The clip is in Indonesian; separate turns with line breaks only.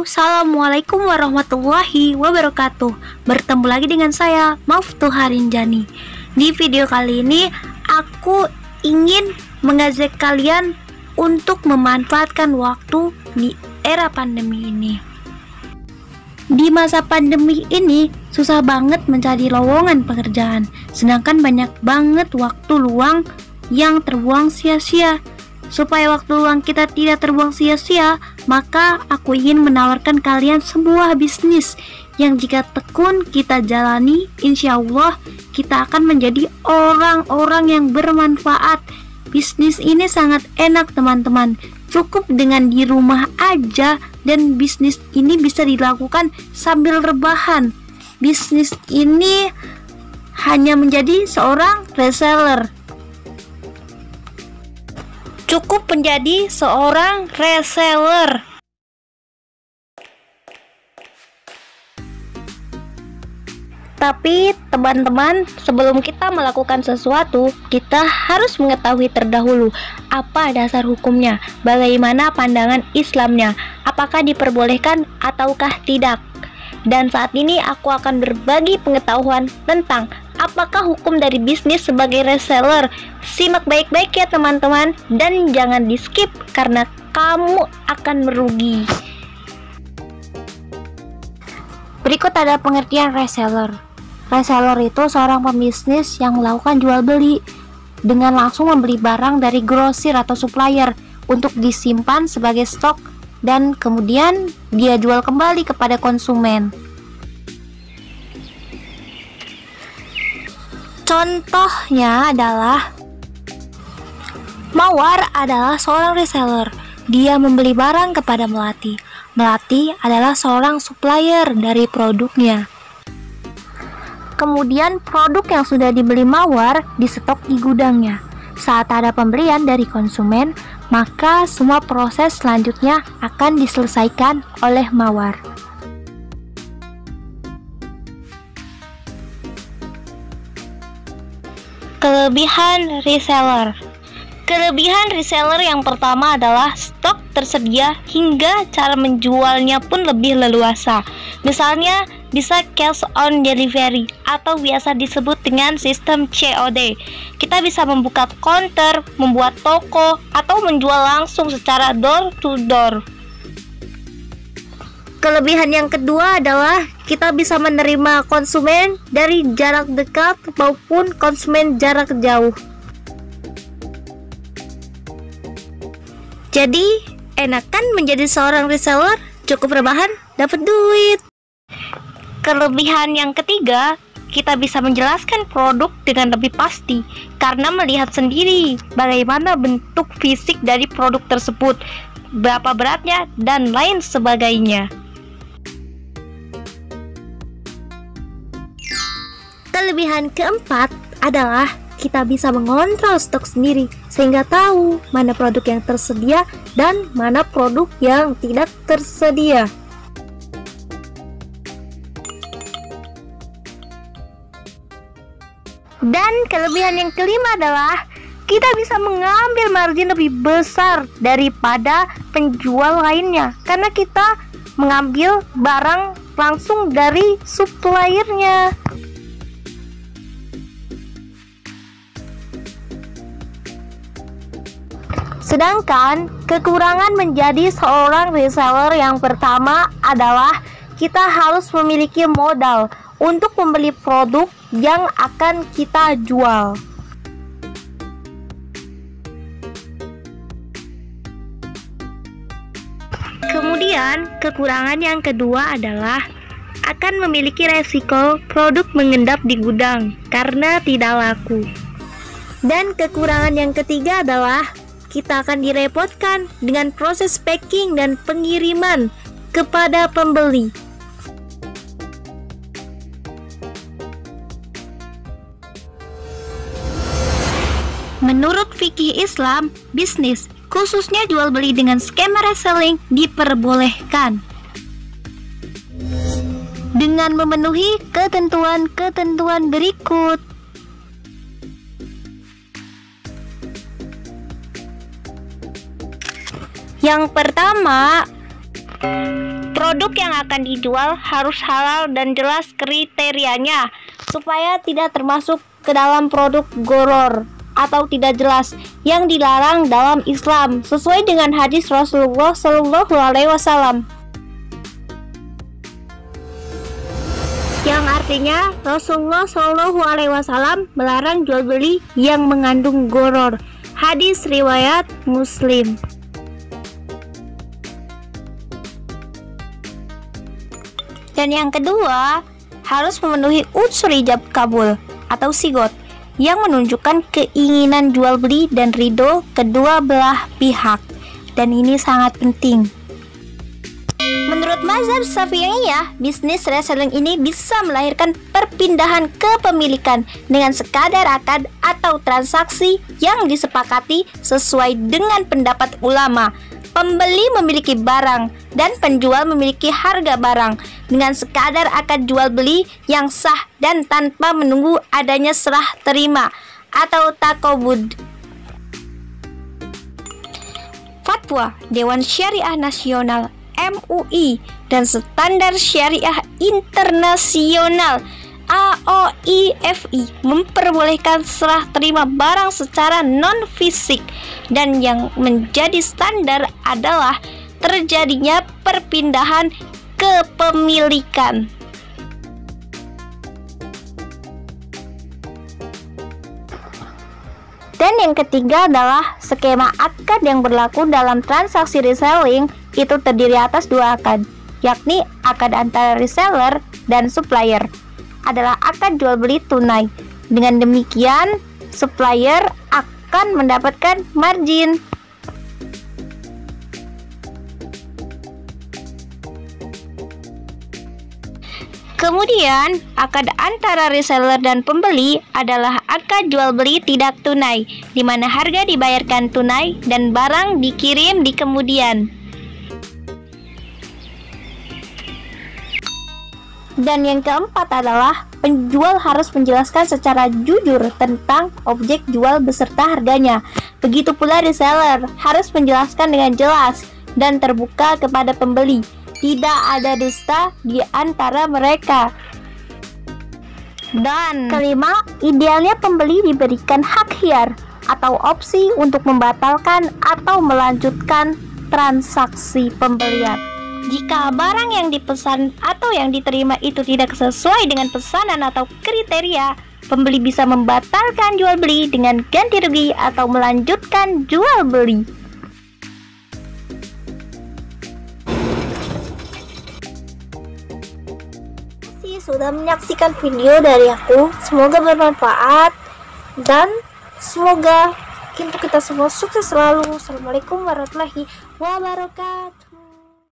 Assalamualaikum warahmatullahi wabarakatuh. Bertemu lagi dengan saya, Maftuh Harinjani. Di video kali ini, aku ingin mengajak kalian untuk memanfaatkan waktu di era pandemi ini. Di masa pandemi ini, susah banget mencari lowongan pekerjaan, sedangkan banyak banget waktu luang yang terbuang sia-sia. Supaya waktu luang kita tidak terbuang sia-sia, maka aku ingin menawarkan kalian sebuah bisnis yang jika tekun kita jalani, insya Allah kita akan menjadi orang-orang yang bermanfaat. Bisnis ini sangat enak teman-teman, cukup dengan di rumah aja, dan bisnis ini bisa dilakukan sambil rebahan. Bisnis ini hanya menjadi seorang reseller. Cukup menjadi seorang reseller. Tapi teman-teman, sebelum kita melakukan sesuatu, kita harus mengetahui terdahulu apa dasar hukumnya, bagaimana pandangan Islamnya, apakah diperbolehkan ataukah tidak. Dan saat ini aku akan berbagi pengetahuan tentang apakah hukum dari bisnis sebagai reseller. Simak baik-baik ya teman-teman, dan jangan di skip karena kamu akan merugi. Berikut ada pengertian reseller. Reseller itu seorang pembisnis yang melakukan jual beli dengan langsung membeli barang dari grosir atau supplier untuk disimpan sebagai stok dan kemudian dia jual kembali kepada konsumen. Contohnya adalah Mawar adalah seorang reseller. Dia membeli barang kepada Melati. Melati adalah seorang supplier dari produknya. Kemudian produk yang sudah dibeli Mawar distok di gudangnya. Saat ada pembelian dari konsumen, maka semua proses selanjutnya akan diselesaikan oleh Mawar. Kelebihan reseller. Kelebihan reseller yang pertama adalah stok tersedia hingga cara menjualnya pun lebih leluasa. Misalnya bisa cash on delivery atau biasa disebut dengan sistem COD. Kita bisa membuka counter, membuat toko, atau menjual langsung secara door to door. Kelebihan yang kedua adalah kita bisa menerima konsumen dari jarak dekat maupun konsumen jarak jauh. Jadi, enak kan menjadi seorang reseller? Cukup rebahan, dapat duit. Kelebihan yang ketiga, kita bisa menjelaskan produk dengan lebih pasti karena melihat sendiri bagaimana bentuk fisik dari produk tersebut, berapa beratnya, dan lain sebagainya. Kelebihan keempat adalah kita bisa mengontrol stok sendiri sehingga tahu mana produk yang tersedia dan mana produk yang tidak tersedia. Dan kelebihan yang kelima adalah kita bisa mengambil margin lebih besar daripada penjual lainnya karena kita mengambil barang langsung dari suppliernya. Sedangkan kekurangan menjadi seorang reseller yang pertama adalah kita harus memiliki modal untuk membeli produk yang akan kita jual. Kemudian kekurangan yang kedua adalah akan memiliki resiko produk mengendap di gudang karena tidak laku. Dan kekurangan yang ketiga adalah kita akan direpotkan dengan proses packing dan pengiriman kepada pembeli. Menurut fikih Islam, bisnis, khususnya jual beli dengan skema reselling, diperbolehkan dengan memenuhi ketentuan-ketentuan berikut. Yang pertama, Produk yang akan dijual harus halal dan jelas kriterianya, supaya tidak termasuk ke dalam produk goror atau tidak jelas yang dilarang dalam Islam sesuai dengan hadis Rasulullah Shallallahu Alaihi Wasallam, yang artinya Rasulullah Shallallahu Alaihi Wasallam melarang jual beli yang mengandung goror. Hadis riwayat Muslim. Dan yang kedua, harus memenuhi unsur ijab kabul atau sigot yang menunjukkan keinginan jual beli dan ridho kedua belah pihak. Dan ini sangat penting. Menurut mazhab Syafi'iyah, bisnis reselling ini bisa melahirkan perpindahan kepemilikan dengan sekadar akad atau transaksi yang disepakati sesuai dengan pendapat ulama. Pembeli memiliki barang dan penjual memiliki harga barang dengan sekadar akad jual beli yang sah dan tanpa menunggu adanya serah terima atau takobud. Fatwa Dewan Syariah Nasional MUI dan Standar Syariah Internasional AOIFI memperbolehkan serah terima barang secara non-fisik, dan yang menjadi standar adalah terjadinya perpindahan kepemilikan. Dan yang ketiga adalah skema akad yang berlaku dalam transaksi reselling itu terdiri atas dua akad, yakni akad antara reseller dan supplier adalah akad jual beli tunai. Dengan demikian, supplier akan mendapatkan margin. Kemudian, akad antara reseller dan pembeli adalah akad jual beli tidak tunai, di mana harga dibayarkan tunai dan barang dikirim di kemudian. Dan yang keempat adalah penjual harus menjelaskan secara jujur tentang objek jual beserta harganya. Begitu pula reseller harus menjelaskan dengan jelas dan terbuka kepada pembeli. Tidak ada dusta di antara mereka. Dan kelima, idealnya pembeli diberikan hak hiar atau opsi untuk membatalkan atau melanjutkan transaksi pembelian. Jika barang yang dipesan atau yang diterima itu tidak sesuai dengan pesanan atau kriteria, pembeli bisa membatalkan jual beli dengan ganti rugi atau melanjutkan jual beli. Terima kasih sudah menyaksikan video dari aku. Semoga bermanfaat dan semoga kita semua sukses selalu. Assalamualaikum warahmatullahi wabarakatuh.